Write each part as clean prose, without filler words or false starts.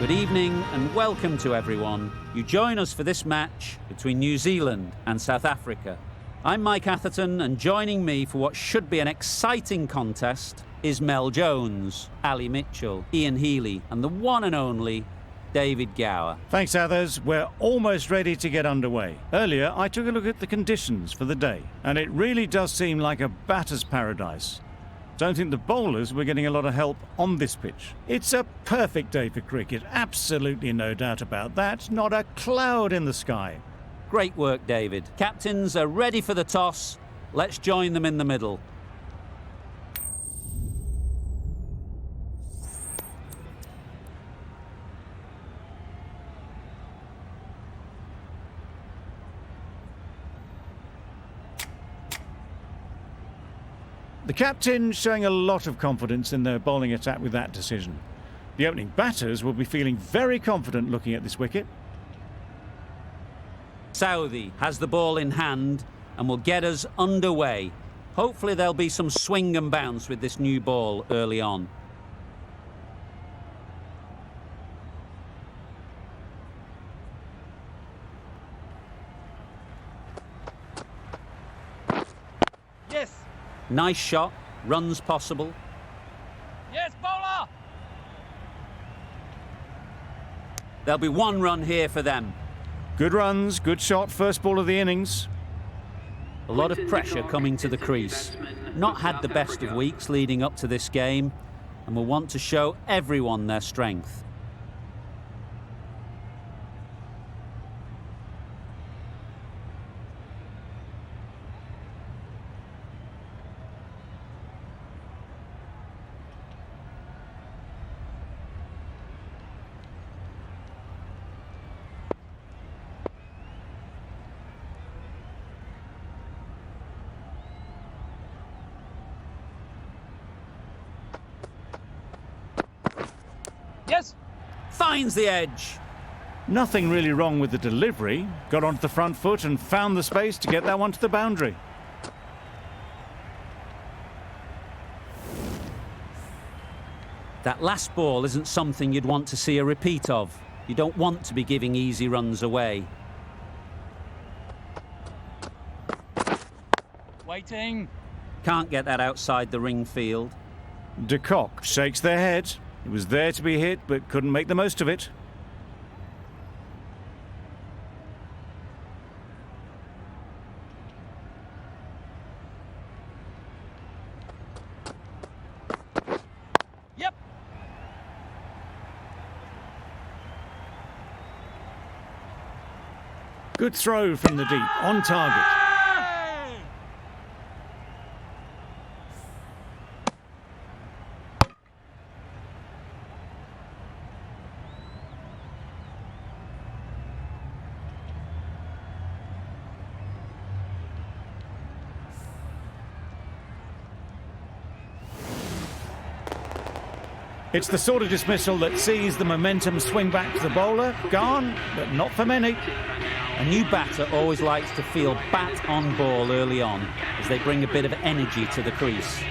Good evening and welcome to everyone. You join us for this match between New Zealand and South Africa. I'm Mike Atherton, and joining me for what should be an exciting contest is Mel Jones, Ali Mitchell, Ian Healy and the one and only David Gower. Thanks, Athers. We're almost ready to get underway. Earlier, I took a look at the conditions for the day, and it really does seem like a batter's paradise. Don't think the bowlers were getting a lot of help on this pitch. It's a perfect day for cricket, absolutely no doubt about that. Not a cloud in the sky. Great work, David. Captains are ready for the toss. Let's join them in the middle. The captain showing a lot of confidence in their bowling attack with that decision. The opening batters will be feeling very confident looking at this wicket. Southey has the ball in hand and will get us underway. Hopefully there'll be some swing and bounce with this new ball early on. Yes. Nice shot, runs possible. Yes, bowler. There'll be one run here for them. Good runs, good shot, first ball of the innings. A lot of pressure coming to the crease. Not had the best of weeks leading up to this game and will want to show everyone their strength. Yes. Finds the edge. Nothing really wrong with the delivery. Got onto the front foot and found the space to get that one to the boundary. That last ball isn't something you'd want to see a repeat of. You don't want to be giving easy runs away. Waiting. Can't get that outside the ring field. De Kock shakes their head. It was there to be hit, but couldn't make the most of it. Yep. Good throw from the deep, on target. It's the sort of dismissal that sees the momentum swing back to the bowler. Gone, but not for many. A new batter always likes to feel bat on ball early on as they bring a bit of energy to the crease.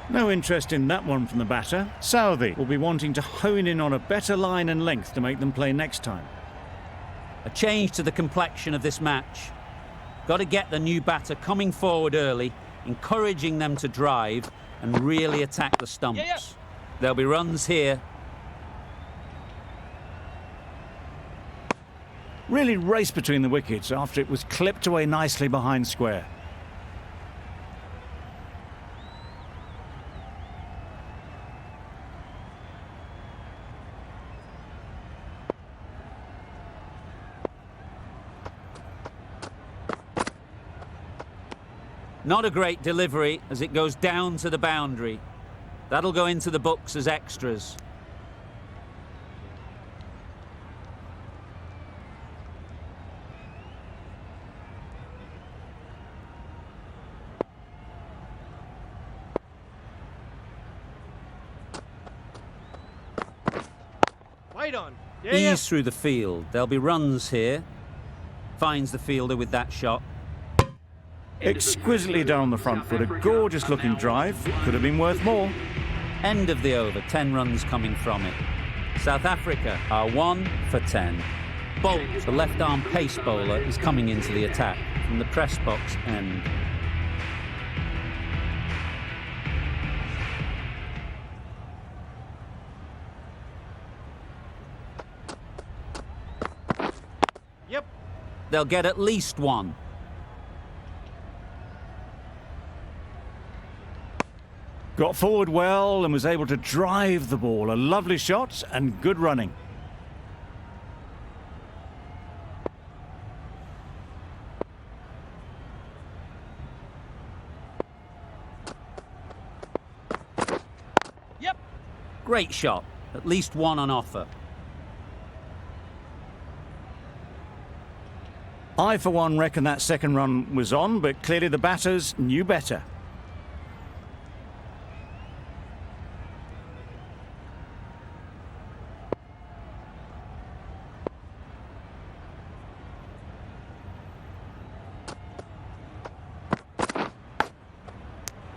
No interest in that one from the batter. Southey will be wanting to hone in on a better line and length to make them play next time. A change to the complexion of this match. Got to get the new batter coming forward early, encouraging them to drive and really attack the stumps. Yeah. There'll be runs here. Really raced between the wickets after it was clipped away nicely behind square. Not a great delivery as it goes down to the boundary. That'll go into the books as extras. Wait on. Ease through the field. There'll be runs here. Finds the fielder with that shot. Exquisitely done on the front foot. A gorgeous looking drive. Could have been worth more. End of the over, 10 runs coming from it. South Africa are 1 for 10. Bolt, the left-arm pace bowler, is coming into the attack from the press box end. Yep. They'll get at least one. Got forward well and was able to drive the ball. A lovely shot and good running. Yep. Great shot. At least one on offer. I, for one, reckon that second run was on, but clearly the batters knew better.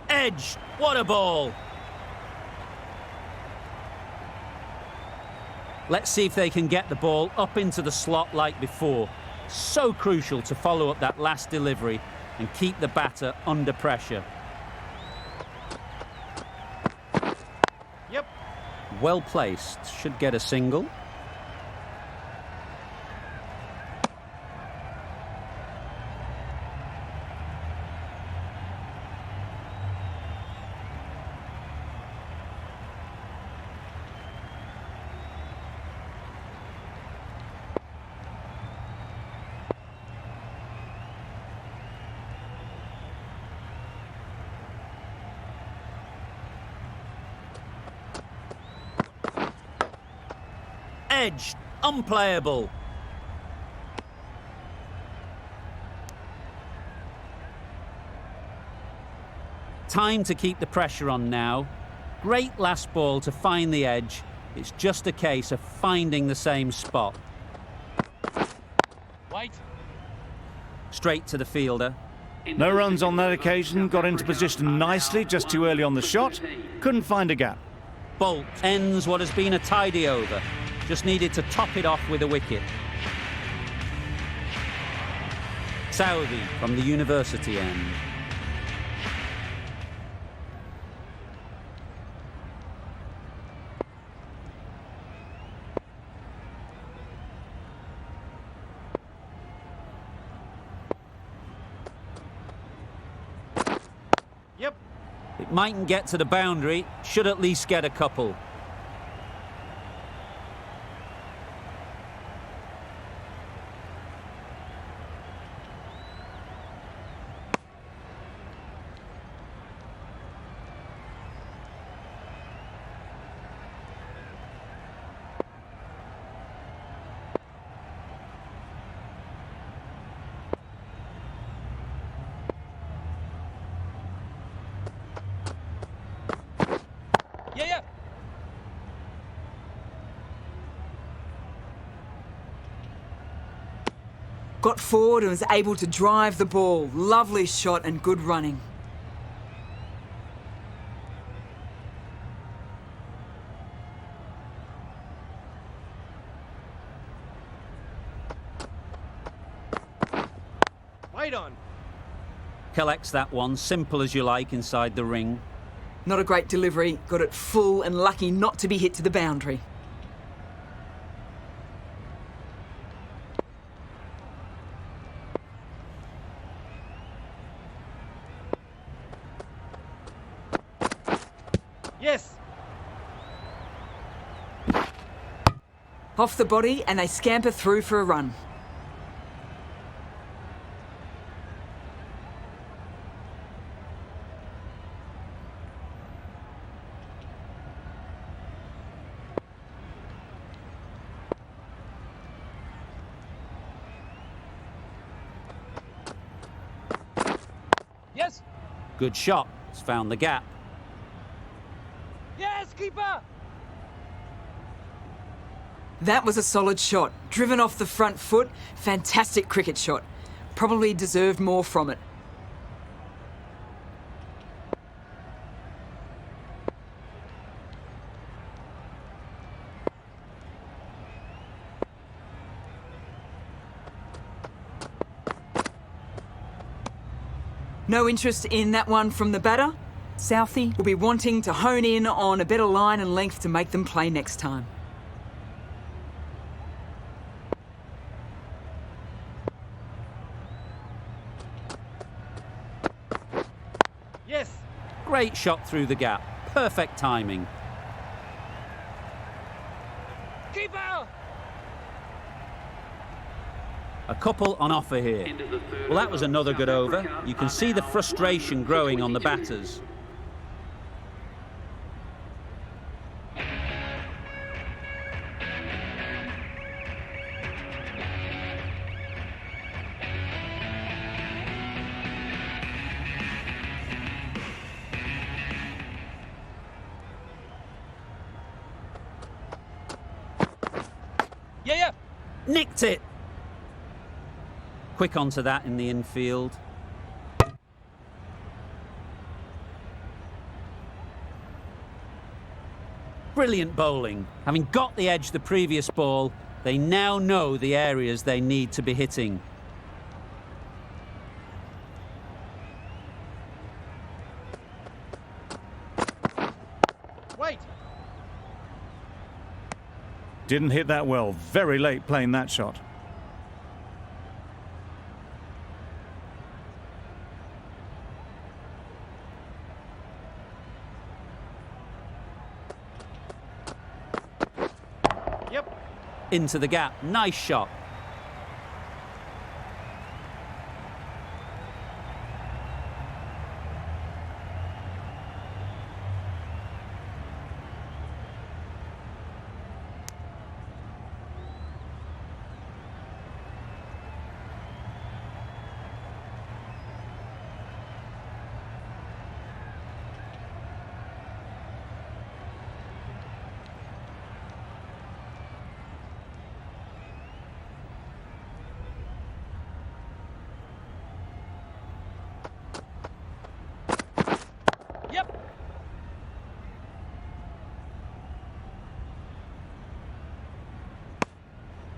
Edge! What a ball! Let's see if they can get the ball up into the slot like before. So crucial to follow up that last delivery and keep the batter under pressure. Yep. Well placed. Should get a single. Edge, unplayable. Time to keep the pressure on now. Great last ball to find the edge. It's just a case of finding the same spot. Wait. Straight to the fielder. No runs on that occasion. Got into position nicely, just too early on the shot. Couldn't find a gap. Bolt ends what has been a tidy over. Just needed to top it off with a wicket. Southey from the university end. Yep. It mightn't get to the boundary, should at least get a couple. Yeah. Got forward and was able to drive the ball. Lovely shot and good running. Wait on. Collects that one, simple as you like, inside the ring. Not a great delivery. Got it full and lucky not to be hit to the boundary. Yes. Off the body and they scamper through for a run. Yes. Good shot. It's found the gap. Yes, keeper. That was a solid shot. Driven off the front foot. Fantastic cricket shot. Probably deserved more from it. No interest in that one from the batter. Southie will be wanting to hone in on a better line and length to make them play next time. Yes. Great shot through the gap. Perfect timing. Keeper. A couple on offer here. Well, that was another good over. You can see the frustration growing on the batters. Yeah. Nicked it! Quick onto that in the infield. Brilliant bowling. Having got the edge the previous ball, they now know the areas they need to be hitting. Wait. Didn't hit that well. Very late playing that shot. Yep. Into the gap. Nice shot. Yep.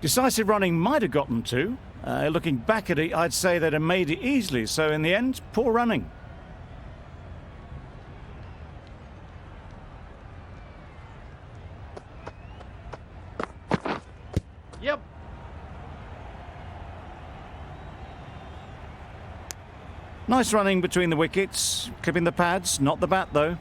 Decisive running might have got them to. Looking back at it, I'd say they'd have made it easily. So in the end, poor running. Yep. Nice running between the wickets. Clipping the pads, not the bat though.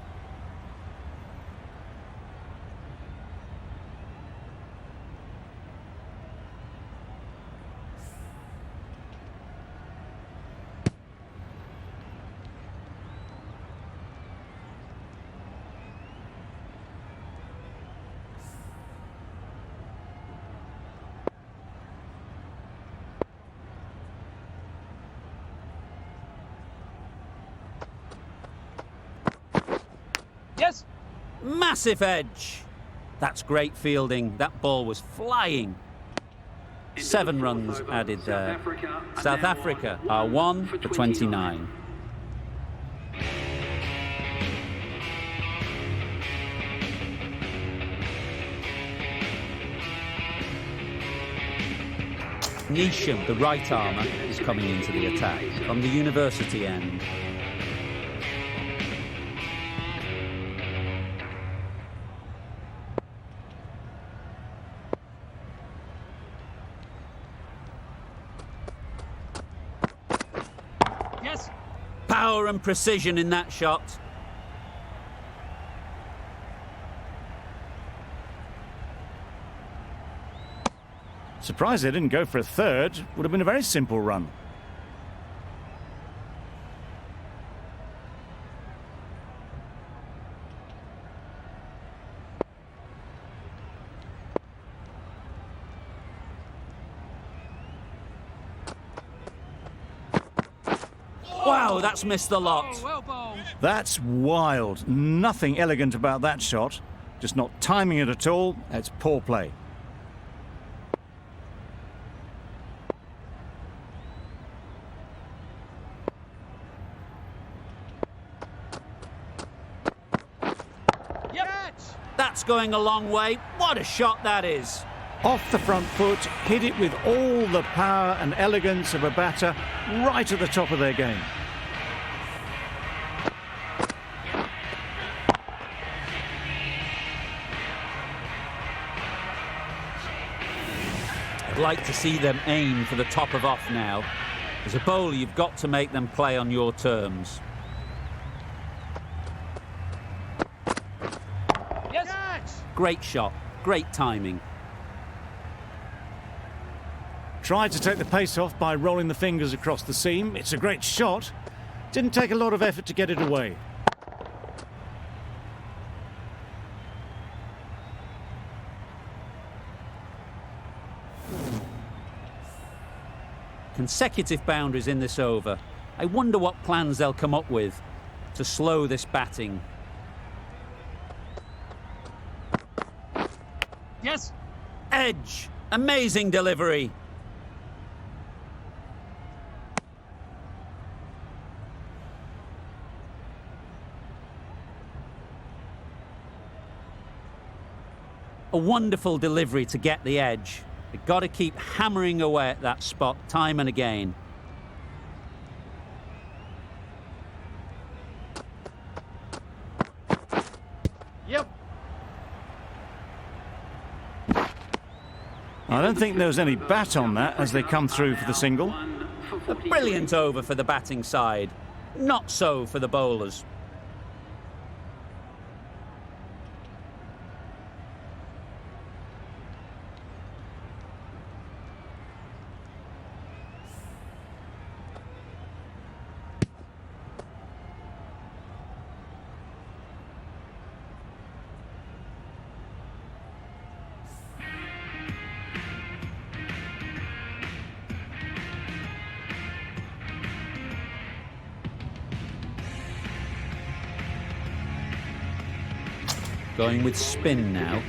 Yes. Massive edge. That's great fielding. That ball was flying. 7 runs added there. South Africa are 1 for 29. Neesham, the right armour, is coming into the attack from the university end. Yes. Power and precision in that shot. Surprised they didn't go for a third. Would have been a very simple run. Wow, that's missed the lot. Oh, well bowled. That's wild. Nothing elegant about that shot. Just not timing it at all. It's poor play. That's going a long way. What a shot that is. Off the front foot, hit it with all the power and elegance of a batter, right at the top of their game. I'd like to see them aim for the top of off now. As a bowler, you've got to make them play on your terms. Yes. Great shot, great timing. Tried to take the pace off by rolling the fingers across the seam. It's a great shot. Didn't take a lot of effort to get it away. Consecutive boundaries in this over. I wonder what plans they'll come up with to slow this batting. Yes. Edge, amazing delivery. A wonderful delivery to get the edge. They've got to keep hammering away at that spot time and again. Yep. I don't think there was any bat on that as they come through for the single. A brilliant over for the batting side. Not so for the bowlers. Going with spin now.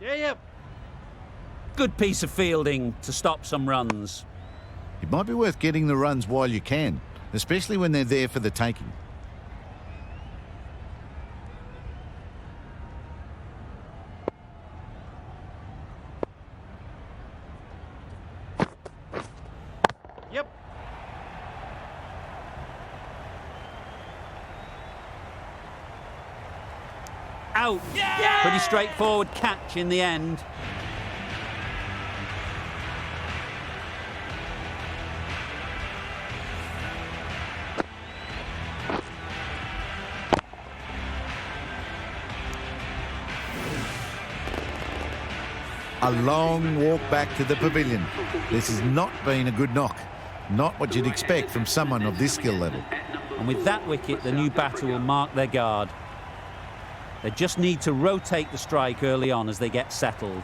Yeah. Good piece of fielding to stop some runs. It might be worth getting the runs while you can, especially when they're there for the taking. Yep. Out. Yeah! Pretty straightforward catch in the end. A long walk back to the pavilion. This has not been a good knock. Not what you'd expect from someone of this skill level. And with that wicket, the new batter will mark their guard. They just need to rotate the strike early on as they get settled.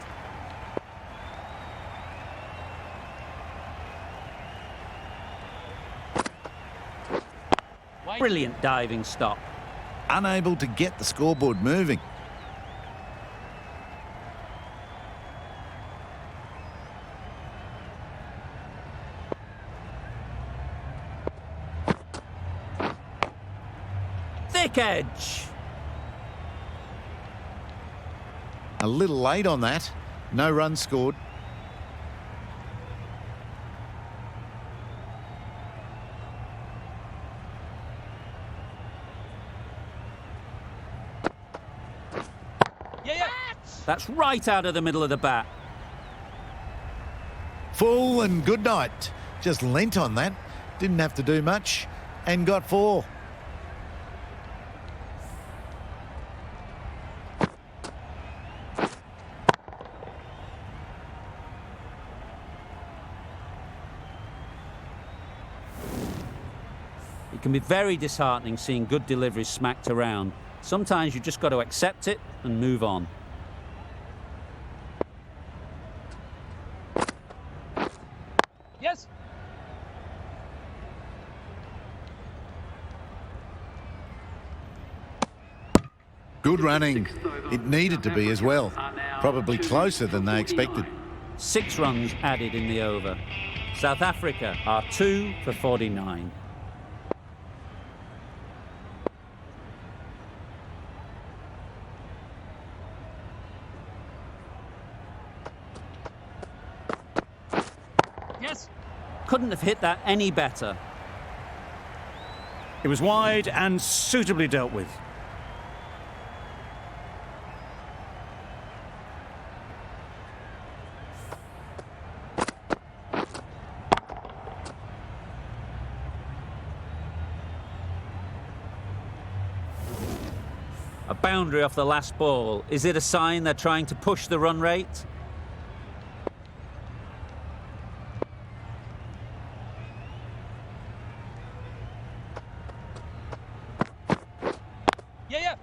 Brilliant diving stop. Unable to get the scoreboard moving. Thick edge. A little late on that. No runs scored. Yeah. That's right out of the middle of the bat. Full and good night. Just leant on that. Didn't have to do much. And got 4. It can be very disheartening seeing good deliveries smacked around. Sometimes you just got to accept it and move on. Yes. Good running. It needed to be as well. Probably closer than they expected. 6 runs added in the over. South Africa are 2 for 49. Yes. Couldn't have hit that any better. It was wide and suitably dealt with. A boundary off the last ball. Is it a sign they're trying to push the run rate? Yeah.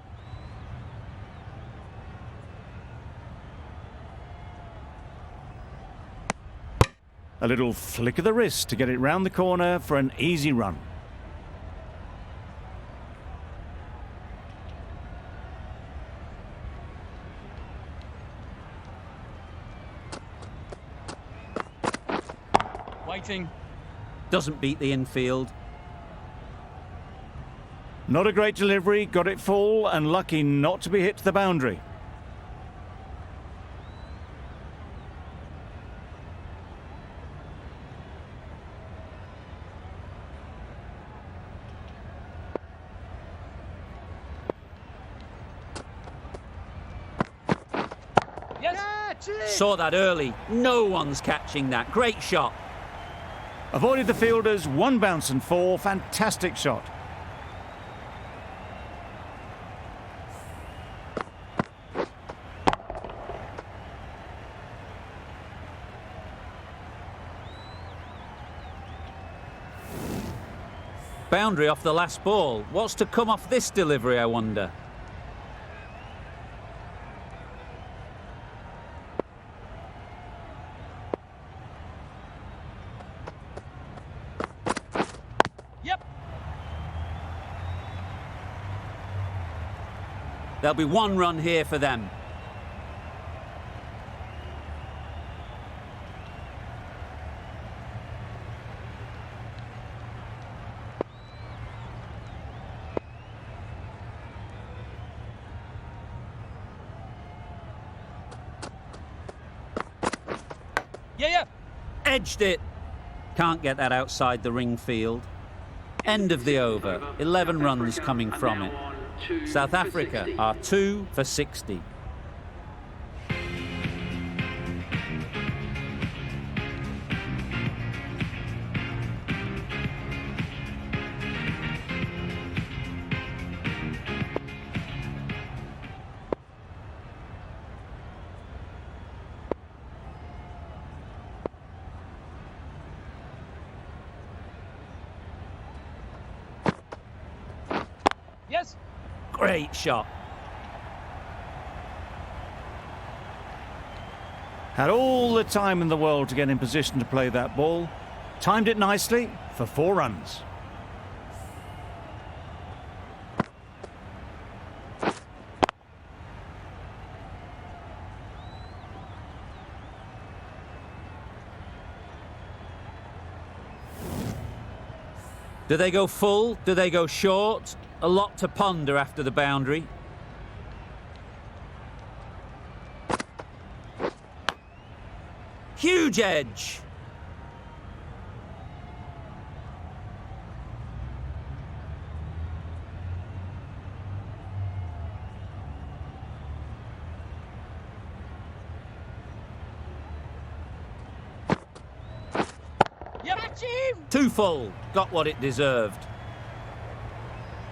A little flick of the wrist to get it round the corner for an easy run. Waiting. Doesn't beat the infield. Not a great delivery, got it full and lucky not to be hit to the boundary. Yes. Saw that early. No one's catching that. Great shot. Avoided the fielders, 1 bounce and 4. Fantastic shot. Boundary off the last ball. What's to come off this delivery, I wonder? Yep. There'll be 1 run here for them. Yeah. Edged it. Can't get that outside the ring field. End of the over. 11 runs coming from it. South Africa are 2 for 60. Yes. Great shot. Had all the time in the world to get in position to play that ball. Timed it nicely for 4 runs. Do they go full? Do they go short? A lot to ponder after the boundary. Huge edge. Yep. 2 full. Got what it deserved.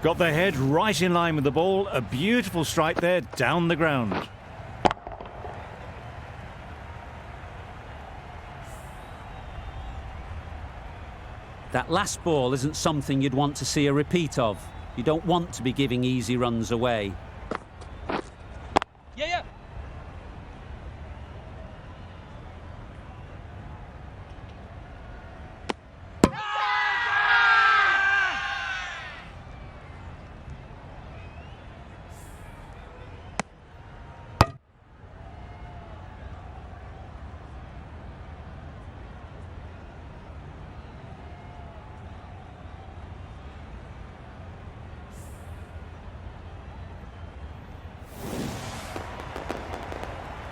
Got their head right in line with the ball. A beautiful strike there down the ground. That last ball isn't something you'd want to see a repeat of. You don't want to be giving easy runs away. Yeah.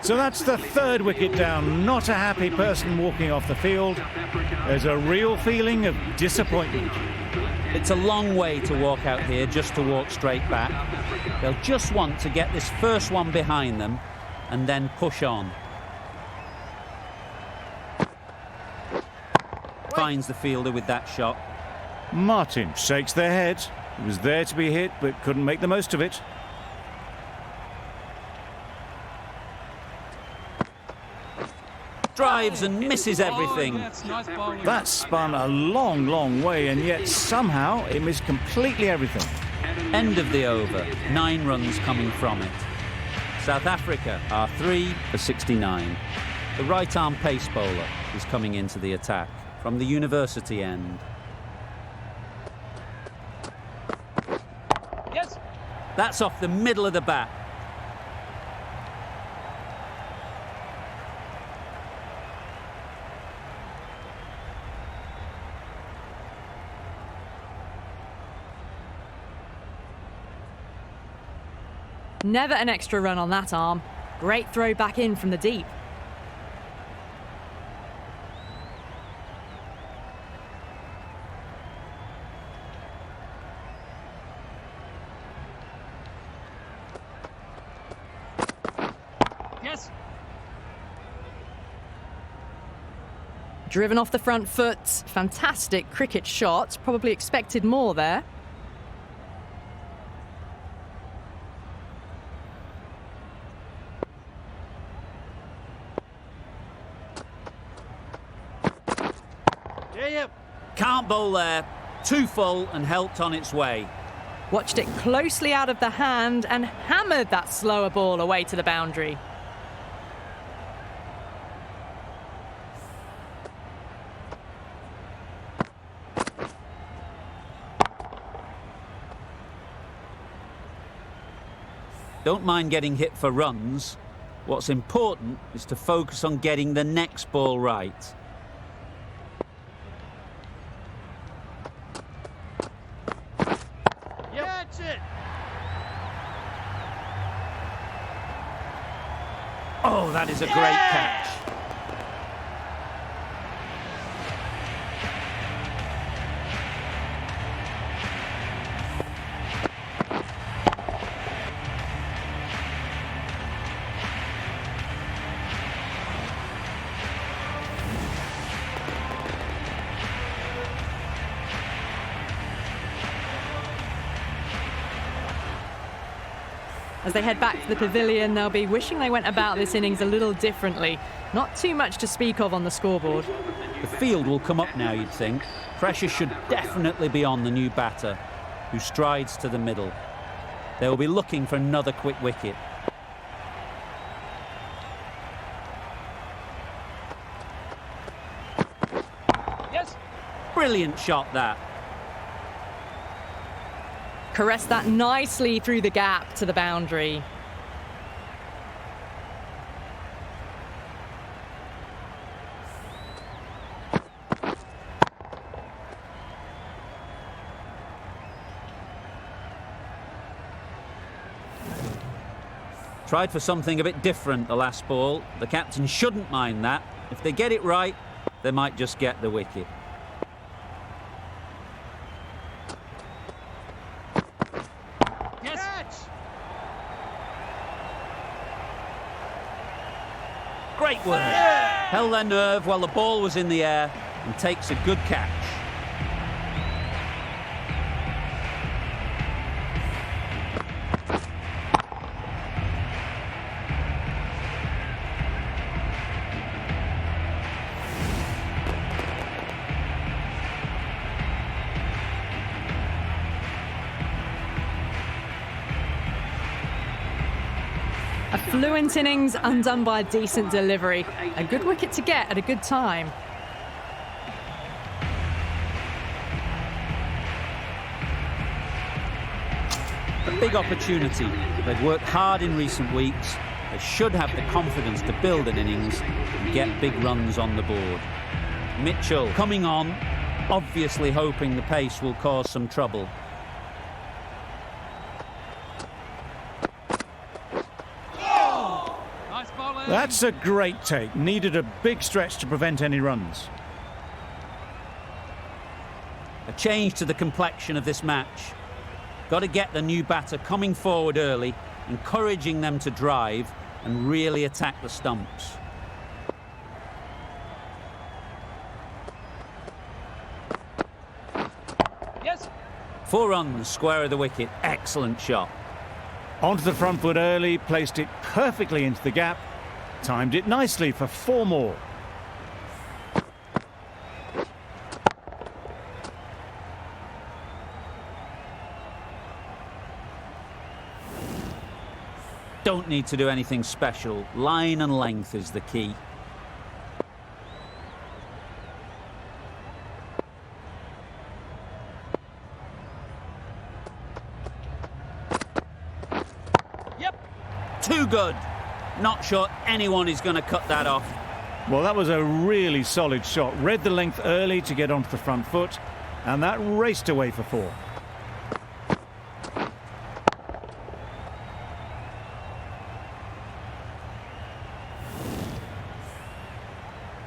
So that's the third wicket down. Not a happy person walking off the field. There's a real feeling of disappointment. It's a long way to walk out here just to walk straight back. They'll just want to get this first one behind them and then push on. Finds the fielder with that shot. Martin shakes their head. He was there to be hit, but couldn't make the most of it. Drives and misses everything. That's nice bowling. That spun a long, long way, and yet somehow it missed completely everything. End of the over. 9 runs coming from it. South Africa are 3 for 69. The right-arm pace bowler is coming into the attack from the university end. Yes. That's off the middle of the bat. Never an extra run on that arm. Great throw back in from the deep. Yes. Driven off the front foot. Fantastic cricket shot. Probably expected more there. Can't bowl there. Too full and helped on its way. Watched it closely out of the hand and hammered that slower ball away to the boundary. Don't mind getting hit for runs. What's important is to focus on getting the next ball right. That's it. Oh, that is a great catch. As they head back to the pavilion, they'll be wishing they went about this innings a little differently. Not too much to speak of on the scoreboard. The field will come up now, you'd think. Pressure should definitely be on the new batter, who strides to the middle. They will be looking for another quick wicket. Yes. Brilliant shot, that. Caressed that nicely through the gap to the boundary. Tried for something a bit different the last ball. The captain shouldn't mind that. If they get it right, they might just get the wicket. Great work. Held their nerve while the ball was in the air and takes a good catch. A fluent innings undone by a decent delivery. A good wicket to get at a good time. A big opportunity. They've worked hard in recent weeks. They should have the confidence to build an innings and get big runs on the board. Mitchell coming on, obviously hoping the pace will cause some trouble. Nice bowling. That's a great take. Needed a big stretch to prevent any runs. A change to the complexion of this match. Got to get the new batter coming forward early, encouraging them to drive and really attack the stumps. Yes. 4 runs, square of the wicket. Excellent shot. Onto the front foot early, placed it perfectly into the gap, timed it nicely for 4 more. Don't need to do anything special. Line and length is the key. Yep. Too good. Not sure anyone is going to cut that off. Well, that was a really solid shot. Read the length early to get onto the front foot, and that raced away for 4.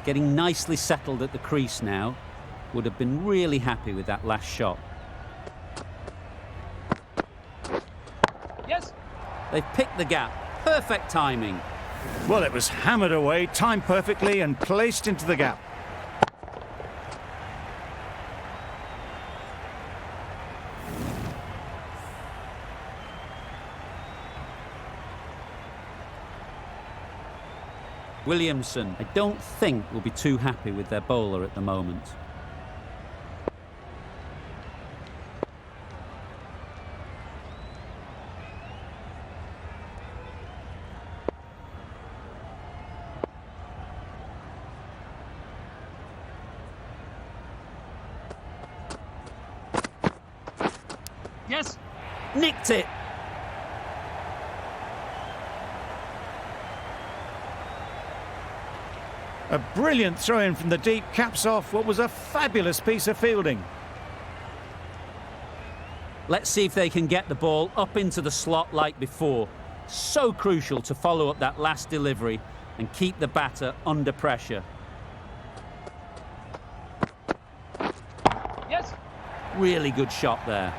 Getting nicely settled at the crease now. Would have been really happy with that last shot. Yes. They've picked the gap. Perfect timing. Well, it was hammered away, timed perfectly and placed into the gap. Williamson, I don't think, will be too happy with their bowler at the moment. Yes. Nicked it. A brilliant throw-in from the deep caps off what was a fabulous piece of fielding. Let's see if they can get the ball up into the slot like before. So crucial to follow up that last delivery and keep the batter under pressure. Yes. Really good shot there.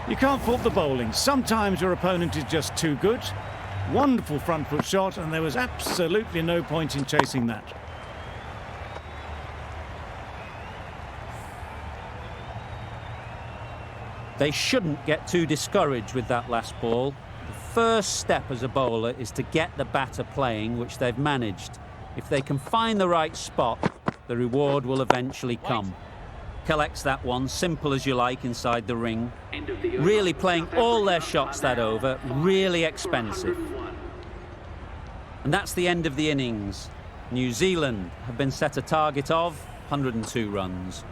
You can't fault the bowling. Sometimes your opponent is just too good. Wonderful front foot shot, and there was absolutely no point in chasing that. They shouldn't get too discouraged with that last ball. The first step as a bowler is to get the batter playing, which they've managed. If they can find the right spot, the reward will eventually come. Collects that one, simple as you like, inside the ring. Really playing all their shots that over, really expensive. And that's the end of the innings. New Zealand have been set a target of 102 runs.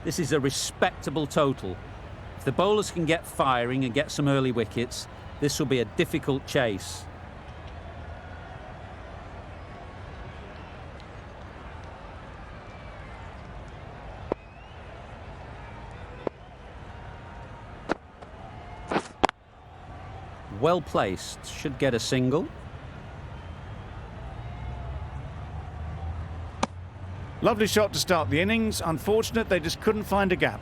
This is a respectable total. If the bowlers can get firing and get some early wickets, this will be a difficult chase. Well placed, should get a single. Lovely shot to start the innings. Unfortunate they just couldn't find a gap.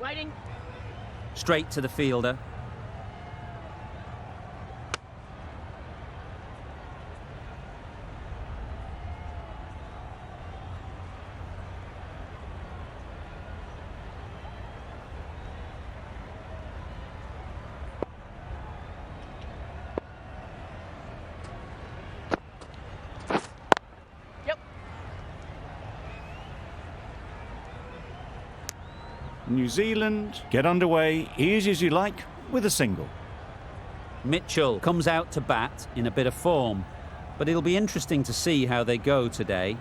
Waiting. Straight to the fielder. New Zealand get underway easy as you like with a single. Mitchell comes out to bat in a bit of form, but it'll be interesting to see how they go today.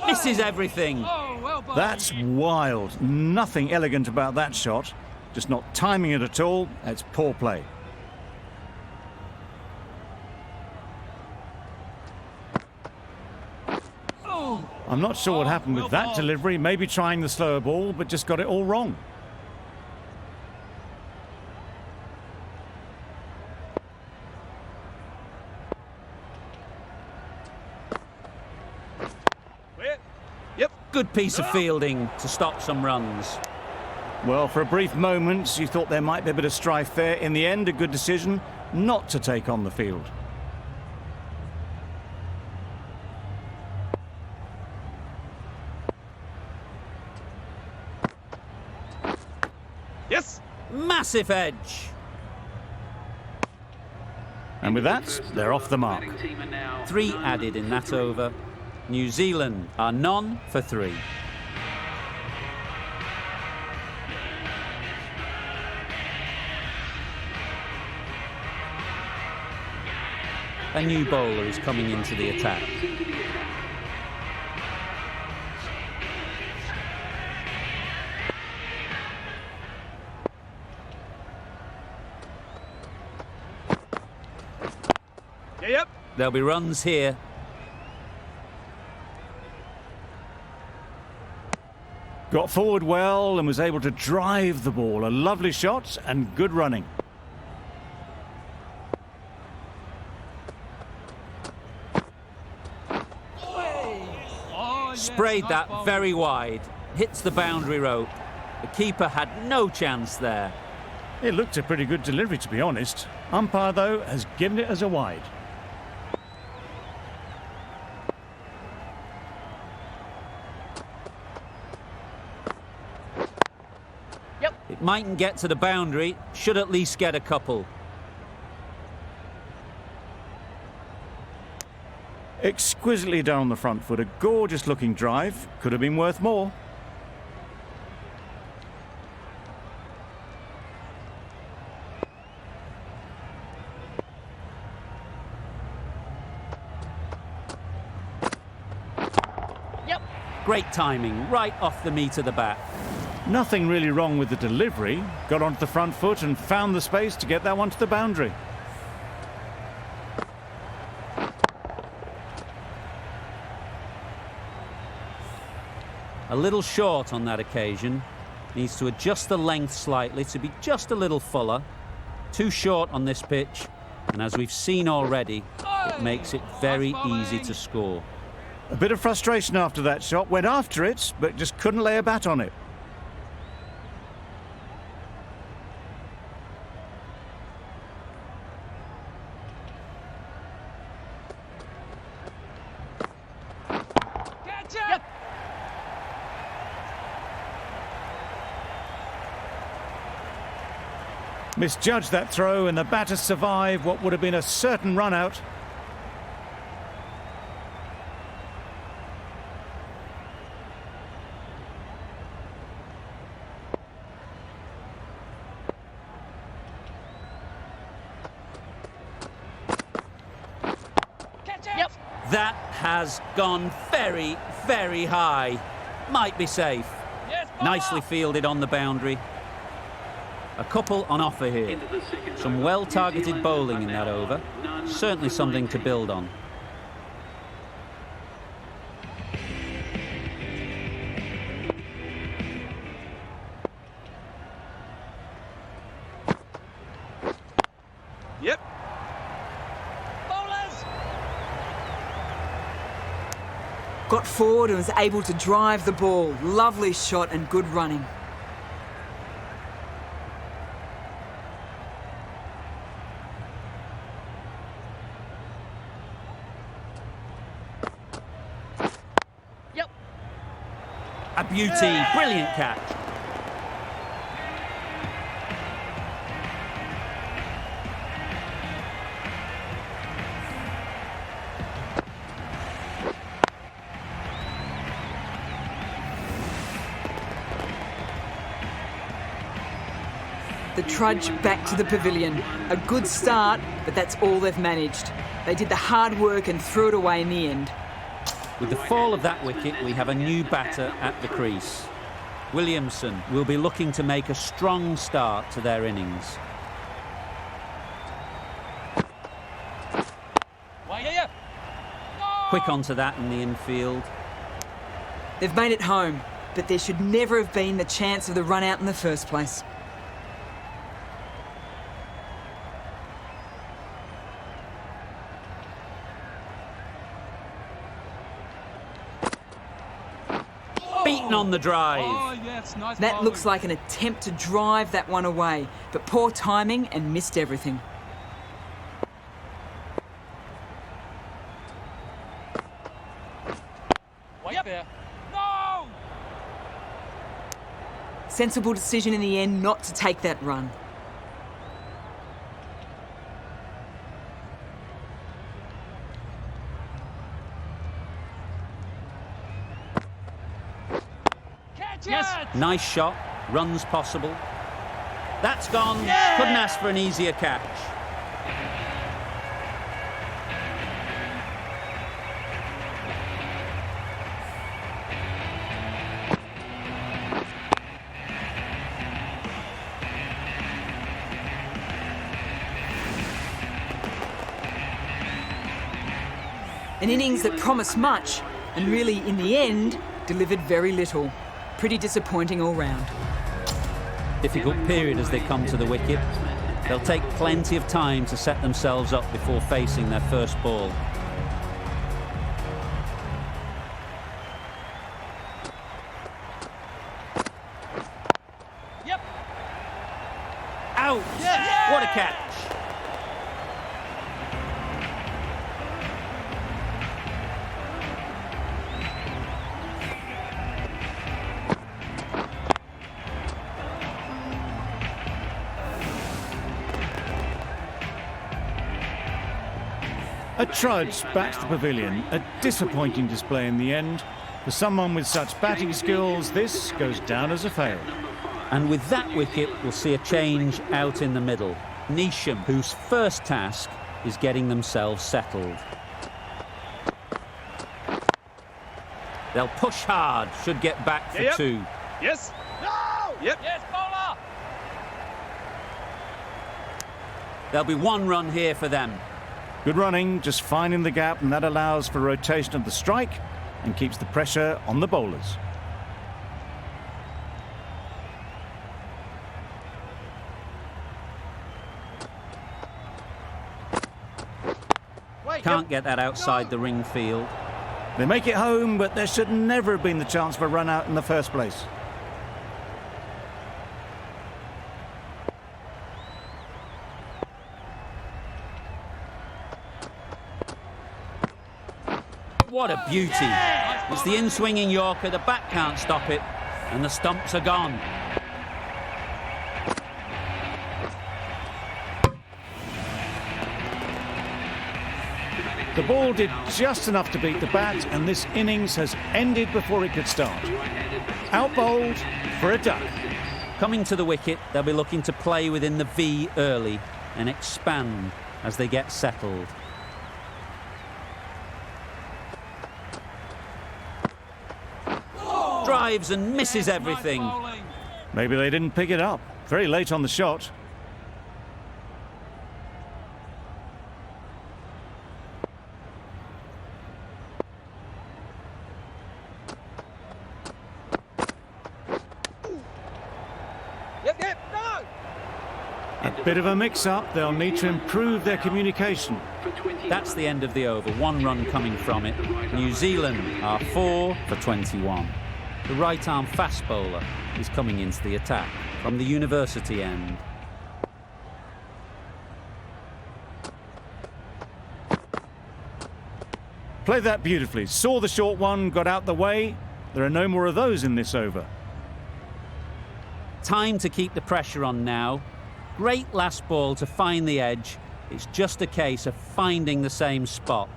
Misses everything. Oh, well, Bobby. That's wild. Nothing elegant about that shot. Just not timing it at all. It's poor play. I'm not sure what happened with that delivery. Maybe trying the slower ball, but just got it all wrong. Yep. Good piece of fielding to stop some runs. Well, for a brief moment, you thought there might be a bit of strife there. In the end, a good decision not to take on the field. Yes. Massive edge. And with that, they're off the mark. 3 added in that over. New Zealand are none for 3. A new bowler is coming into the attack. Yep. There'll be runs here. Got forward well and was able to drive the ball. A lovely shot and good running. Oh, yes, Sprayed nice that ball. very wide. Hits the boundary rope. The keeper had no chance there. It looked a pretty good delivery, to be honest. Umpire, though, has given it as a wide. It mightn't get to the boundary, should at least get a couple. Exquisitely down the front foot. A gorgeous looking drive. Could have been worth more. Great timing, right off the meat of the bat. Nothing really wrong with the delivery. Got onto the front foot and found the space to get that one to the boundary. A little short on that occasion. Needs to adjust the length slightly to be just a little fuller. Too short on this pitch, and as we've seen already, it makes it very easy to score. A bit of frustration after that shot. Went after it, but just couldn't lay a bat on it. Catch it. Misjudged that throw, and the batters survive what would have been a certain run out. That has gone very, very high. Might be safe. Yes, bowler! Nicely fielded on the boundary. A couple on offer here. Some well-targeted bowling in that over. Certainly something to build on. Yep. Bowlers! Got forward and was able to drive the ball. Lovely shot and good running. Yep. A beauty. Brilliant catch. The trudge back to the pavilion. A good start, but that's all they've managed. They did the hard work and threw it away in the end. With the fall of that wicket, we have a new batter at the crease. Williamson will be looking to make a strong start to their innings. Why, yeah. Quick onto that in the infield. They've made it home, but there should never have been the chance of the run out in the first place. Beaten on the drive. Oh, yes, nice That bowling. looks like an attempt to drive that one away, but poor timing and missed everything. Way up there. No! Sensible decision in the end not to take that run. Catch Yes. it! Nice shot. Runs possible. That's gone. Yeah! Couldn't ask for an easier catch. An innings that promised much and really, in the end, delivered very little. Pretty disappointing all round. Difficult period as they come to the wicket. They'll take plenty of time to set themselves up before facing their first ball. Yep. Out! Yeah! What a catch! A trudge back to the pavilion. A disappointing display in the end. For someone with such batting skills, this goes down as a fail. And with that wicket, we'll see a change out in the middle. Neesham, whose first task is getting themselves settled. They'll push hard, should get back for Yep. two. Yes. No! Yep. Yes, bowler! There'll be one run here for them. Good running, just finding the gap, and that allows for rotation of the strike and keeps the pressure on the bowlers. Wait, Can't yep. get that outside the ring field. They make it home, but there should never have been the chance for a run out in the first place. What a beauty. It's the in-swinging Yorker, the bat can't stop it, and the stumps are gone. The ball did just enough to beat the bat, and this innings has ended before it could start. Out bowled for a duck. Coming to the wicket, they'll be looking to play within the V early and expand as they get settled. drives and misses everything. Nice bowling. Maybe they didn't pick it up. Very late on the shot. Yep, no! A bit of a mix-up. They'll need to improve their communication. That's the end of the over. 1 run coming from it. New Zealand are 4 for 21. The right-arm fast bowler is coming into the attack from the university end. Played that beautifully. Saw the short one, got out the way. There are no more of those in this over. Time to keep the pressure on now. Great last ball to find the edge. It's just a case of finding the same spot.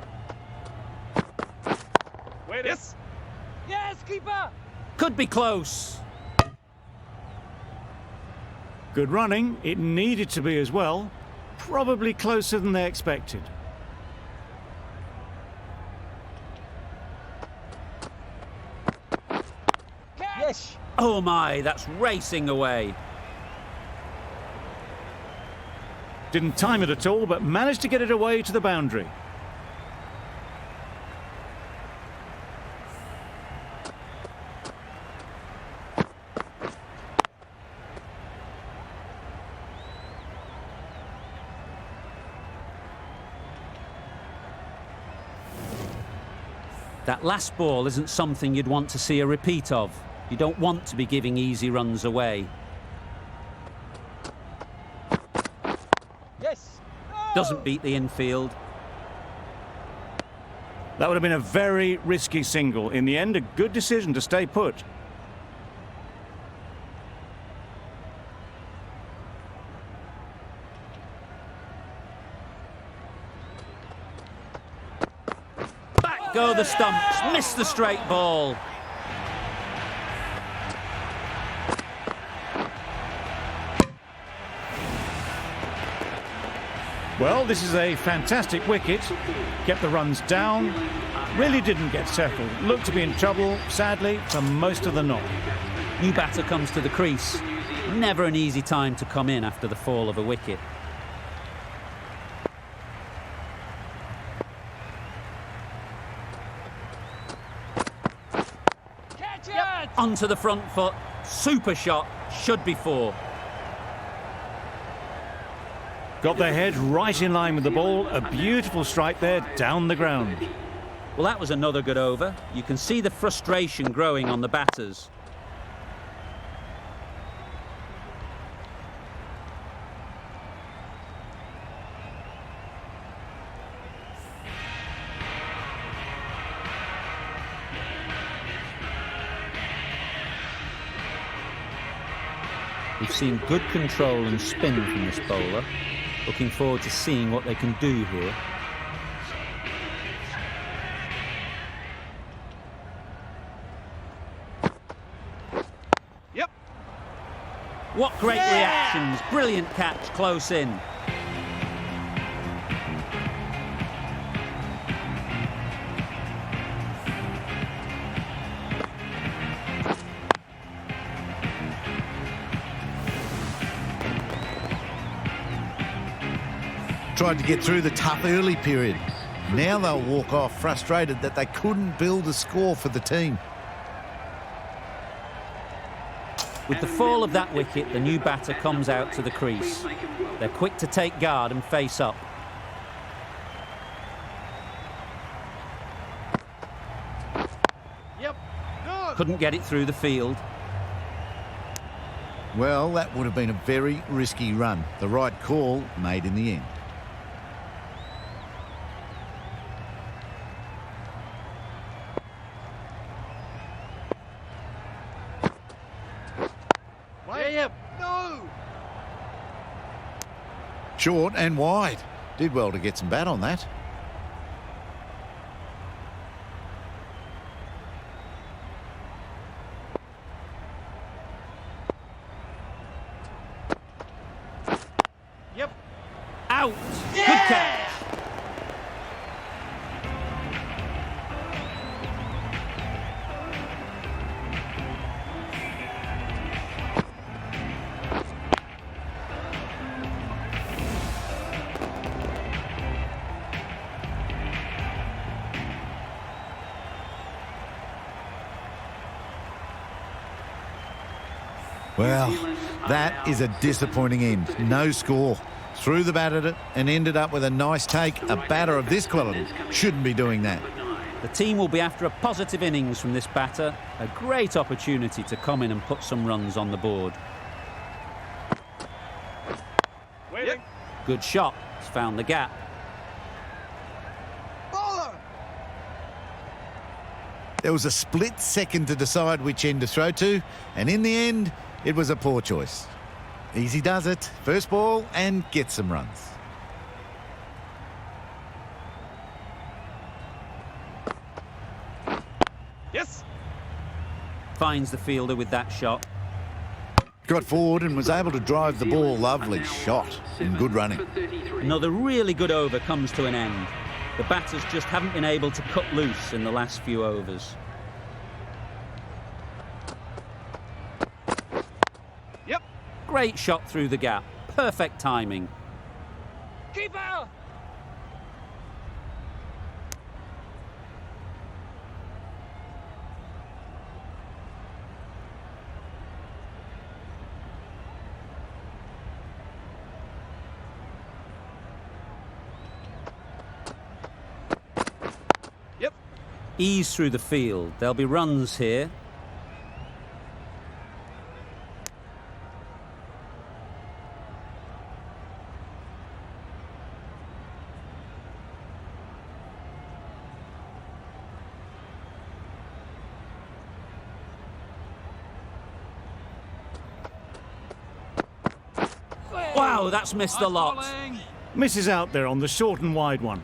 Wait, yes! Yes, keeper! Could be close. Good running. It needed to be as well. Probably closer than they expected. Yes! Oh my, that's racing away. Didn't time it at all, but managed to get it away to the boundary. That last ball isn't something you'd want to see a repeat of. You don't want to be giving easy runs away. Yes! Doesn't beat the infield. That would have been a very risky single. In the end, a good decision to stay put. Back go the stumps. Missed the straight ball. Well, this is a fantastic wicket. Kept the runs down. Really didn't get settled. Looked to be in trouble, sadly, for most of the knock. New batter comes to the crease. Never an easy time to come in after the fall of a wicket. Catch it! Onto the front foot. Super shot. Should be 4. Got their head right in line with the ball. A beautiful strike there down the ground. Well, that was another good over. You can see the frustration growing on the batters. We've seen good control and spin from this bowler. Looking forward to seeing what they can do here. Yep! What great reactions. Brilliant catch close in. Tried to get through the tough early period. Now they'll walk off frustrated that they couldn't build a score for the team. With the fall of that wicket, the new batter comes out to the crease. They're quick to take guard and face up. Yep! Good! Couldn't get it through the field. Well, that would have been a very risky run. The right call made in the end. Yep! No! Short and wide. Did well to get some bat on that. Yep! Out! Good catch! Well, that is a disappointing end. No score. Threw the bat at it and ended up with a nice take. A batter of this quality shouldn't be doing that. The team will be after a positive innings from this batter. A great opportunity to come in and put some runs on the board. Waiting. Good shot. It's found the gap. Bowler. There was a split second to decide which end to throw to, and in the end, it was a poor choice. Easy does it. First ball and get some runs. Yes. Finds the fielder with that shot. Got forward and was able to drive the ball. Lovely shot and good running. Another really good over comes to an end. The batters just haven't been able to cut loose in the last few overs. Yep. Great shot through the gap. Perfect timing. Keeper. Yep. Ease through the field. There'll be runs here. Wow, that's missed the lot. Misses out there on the short and wide one.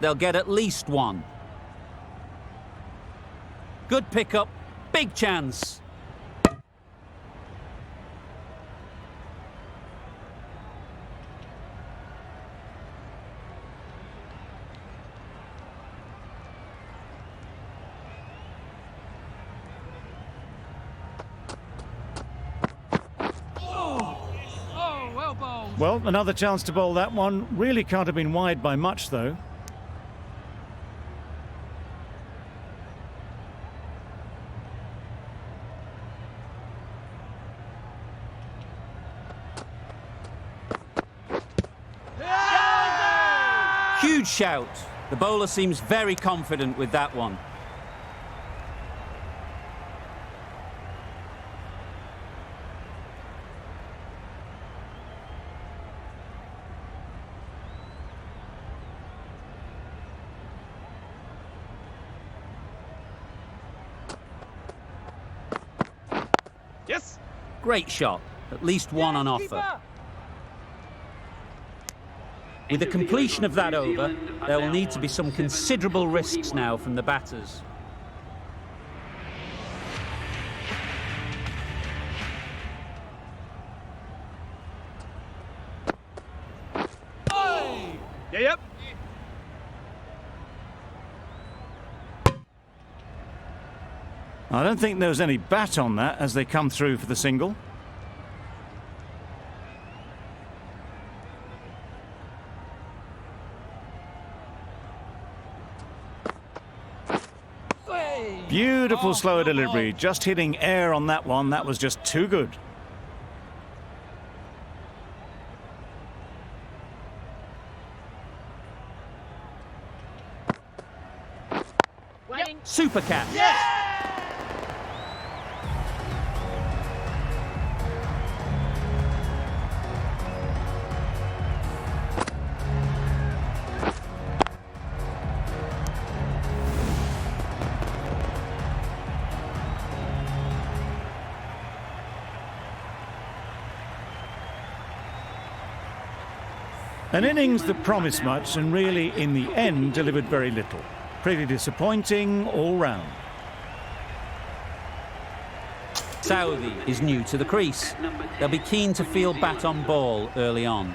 They'll get at least one. Good pickup. Big chance. Well, another chance to bowl that one. Really can't have been wide by much, though. Huge shout. The bowler seems very confident with that one. Yes. Great shot. At least one on offer. Keeper. With the completion of that over, there will need to be some considerable risks now from the batters. Yeah, yep. I don't think there was any bat on that as they come through for the single. Beautiful slower delivery, just hitting air on that one. That was just too good. Super catch. An innings that promised much and really, in the end, delivered very little. Pretty disappointing all round. Southey is new to the crease. They'll be keen to field bat on ball early on.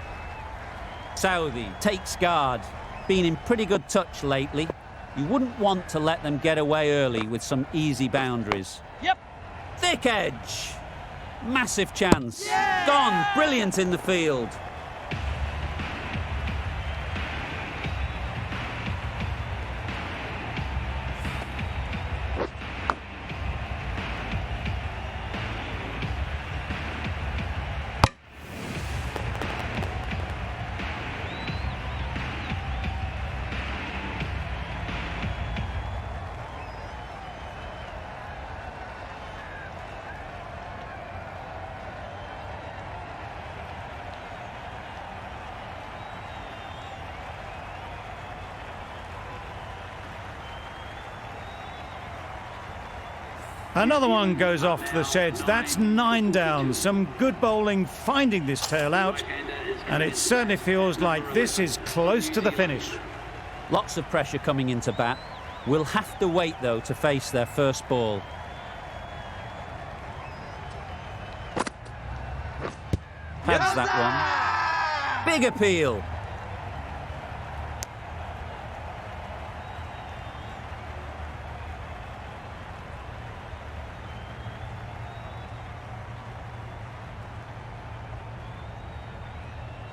Southey takes guard. Been in pretty good touch lately. You wouldn't want to let them get away early with some easy boundaries. Yep. Thick edge. Massive chance. Gone. Brilliant in the field. Another one goes off to the sheds. That's 9 down. Some good bowling finding this tail out, and it certainly feels like this is close to the finish. Lots of pressure coming into bat. We'll have to wait, though, to face their first ball. Pads that one. Big appeal.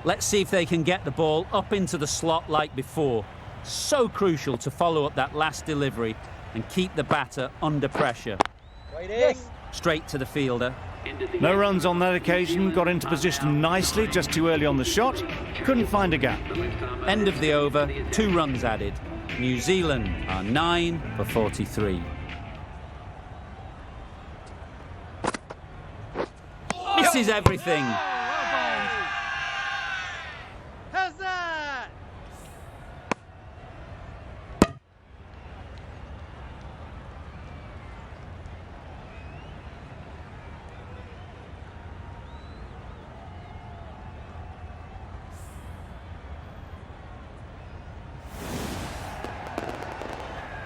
Let's see if they can get the ball up into the slot like before. So crucial to follow up that last delivery and keep the batter under pressure. Yes. Straight to the fielder. No runs on that occasion. Got into position nicely, just too early on the shot. Couldn't find a gap. End of the over, 2 runs added. New Zealand are 9 for 43. Misses everything. How's that?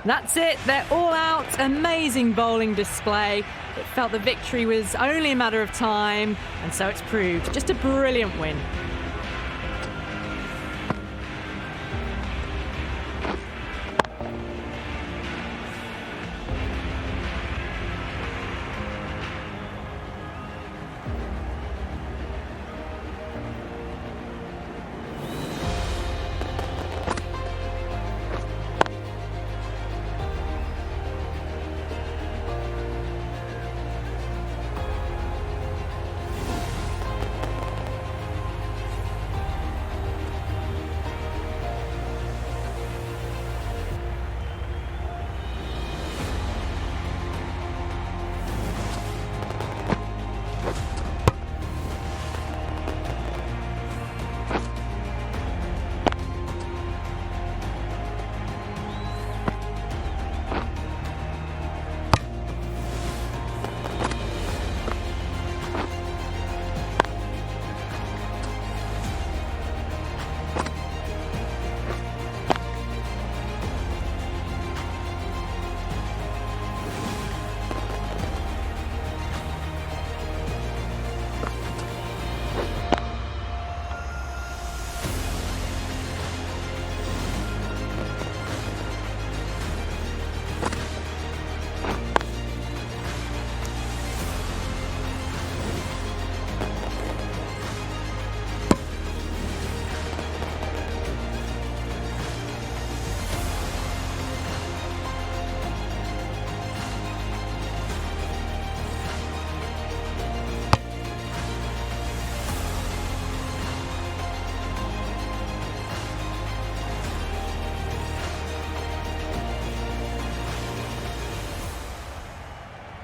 That's it, they're all out. Amazing bowling display. It felt the victory was only a matter of time, and so it's proved. Just a brilliant win.